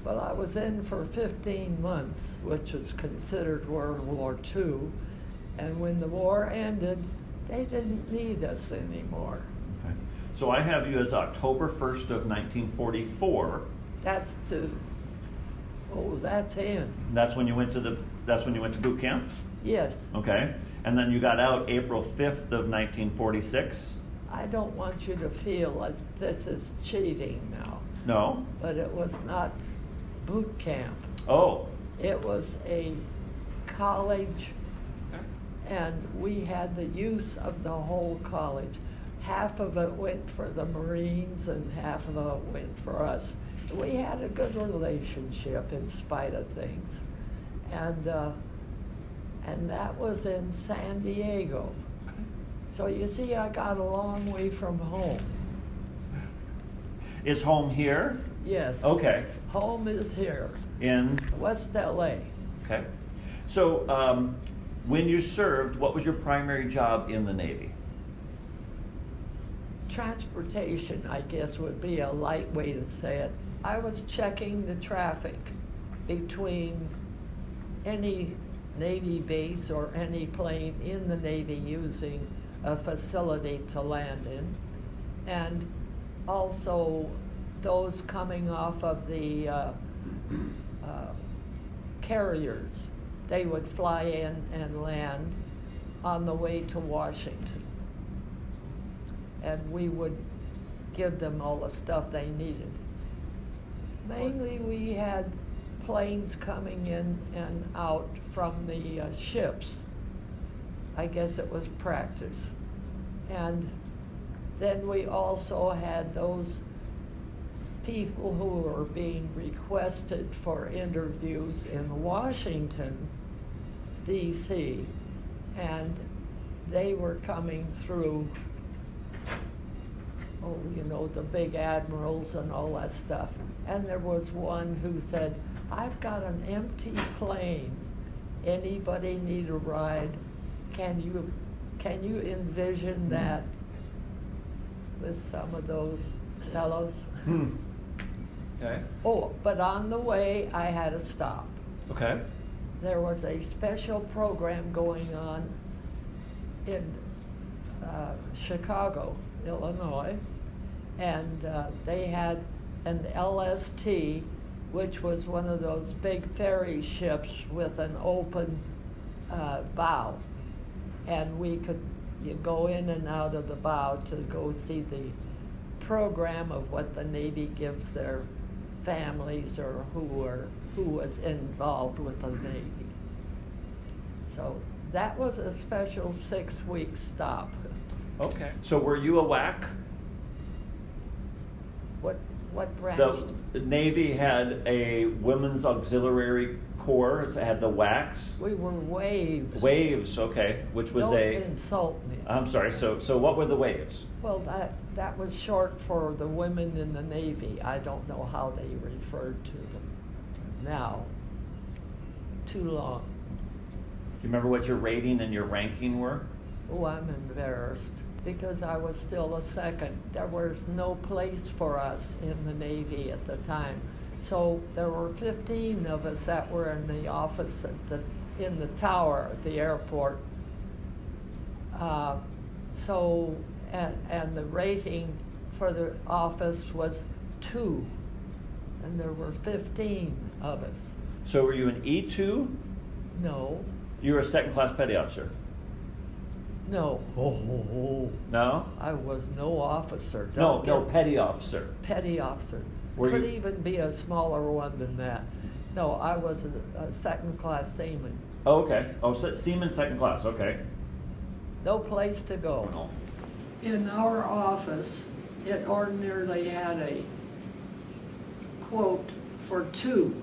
Well, I was in for 15 months, which was considered World War II. And when the war ended, they didn't need us anymore. Okay. So I have you as October 1st of 1944. That's in. That's when you went to boot camp? Yes. Okay. And then you got out April 5th of 1946? I don't want you to feel like this is cheating now. No. But it was not boot camp. Oh. It was a college, and we had the use of the whole college. Half of it went for the Marines and half of it went for us. We had a good relationship in spite of things. And that was in San Diego. So you see, I got a long way from home. Is home here? Yes. Okay. Home is here. In? West LA. Okay. So when you served, what was your primary job in the Navy? Transportation, I guess, would be a light way to say it. I was checking the traffic between any Navy base or any plane in the Navy using a facility to land in, and also those coming off of the carriers. They would fly in and land on the way to Washington, and we would give them all the stuff they needed. Mainly we had planes coming in and out from the ships. I guess it was practice. And then we also had those people who were being requested for interviews in Washington, D.C., and they were coming through, the big admirals and all that stuff. And there was one who said, "I've got an empty plane. Anybody need a ride? Can you envision that with some of those fellows?" Okay. Oh, but on the way, I had to stop. Okay. There was a special program going on in Chicago, Illinois, and they had an LST, which was one of those big ferry ships with an open bow. And you go in and out of the bow to go see the program of what the Navy gives their families or who was involved with the Navy. So that was a special 6-week stop. Okay. So were you a W.A.V.E.? What branch? The Navy had a Women's Auxiliary Corps. It had the W.A.C.s. We were W.A.V.E.s. W.A.V.E.s, okay, which was Don't insult me. I'm sorry, so what were the W.A.V.E.s? Well, that was short for the women in the Navy. I don't know how they referred to them now. Too long. Do you remember what your rating and your ranking were? Oh, I'm embarrassed because I was still a second. There was no place for us in the Navy at the time. So there were 15 of us that were in the office in the tower at the airport. And the rating for the office was 2, and there were 15 of us. So were you an E2? No. You were a second-class petty officer? No. No? I was no officer. No, petty officer. Petty officer. Were Could you? even be a smaller one than that. No, I was a second-class seaman. Oh, okay. Oh, seaman second class, okay. No place to go. No. In our office, it ordinarily had a quote for 2.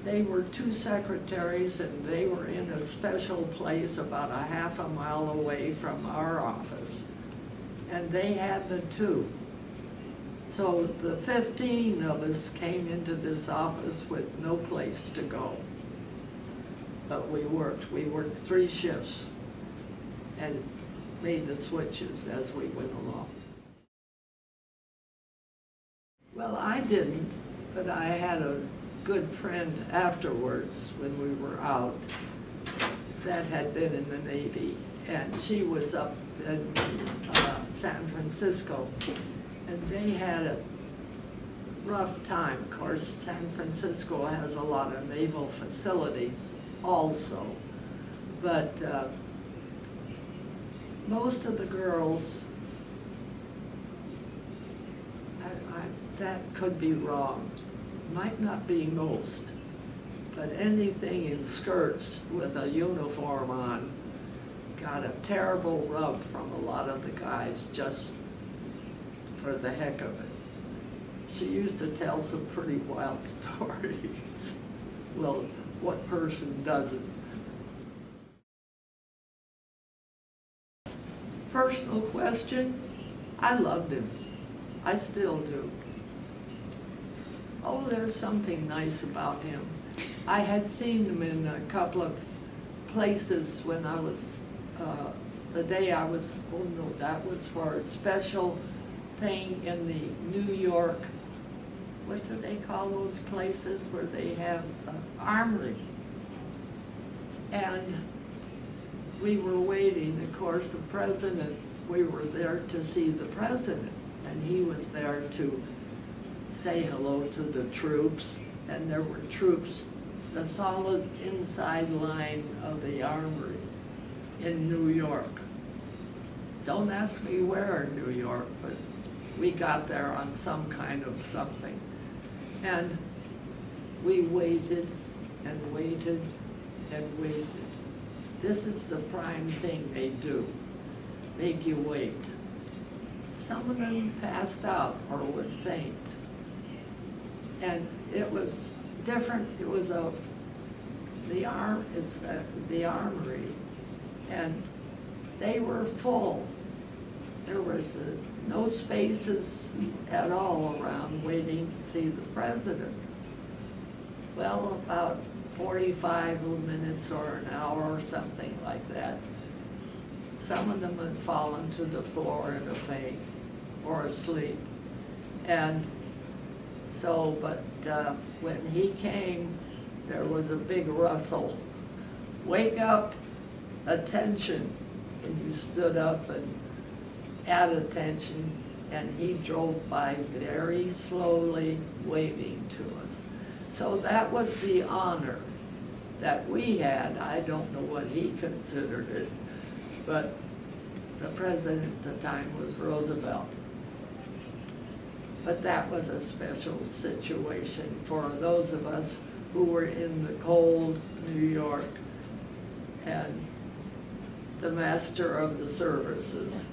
They were 2 secretaries, and they were in a special place about a half a mile away from our office. And they had the 2. So the 15 of us came into this office with no place to go. But we worked 3 shifts and made the switches as we went along. Well, I didn't. But I had a good friend afterwards when we were out that had been in the Navy, and she was up in San Francisco, and they had a rough time. Of course, San Francisco has a lot of naval facilities also, but most of the girls, that could be wrong, might not be most, but anything in skirts with a uniform on got a terrible rub from a lot of the guys just for the heck of it. She used to tell some pretty wild stories. Well, what person doesn't? Personal question, I loved him. I still do. Oh, there's something nice about him. I had seen him in a couple of places when I was, the day I was, oh no, that was for a special thing in the New York, what do they call those places where they have armory? And we were waiting, of course, the president, we were there to see the president, and he was there to say hello to the troops, and there were troops, the solid inside line of the armory in New York. Don't ask me where in New York, but we got there on some kind of something. And we waited and waited and waited. This is the prime thing they do, make you wait. Some of them passed out or would faint. And it was different. It was the armory, and they were full. There was no spaces at all around waiting to see the president. Well, about 45 minutes or an hour or something like that, some of them had fallen to the floor in a faint or asleep. And so, but when he came, there was a big rustle. Wake up, attention. And you stood up and at attention, and he drove by very slowly, waving to us. So that was the honor that we had. I don't know what he considered it, but the president at the time was Roosevelt. But that was a special situation for those of us who were in the cold New York and the master of the services.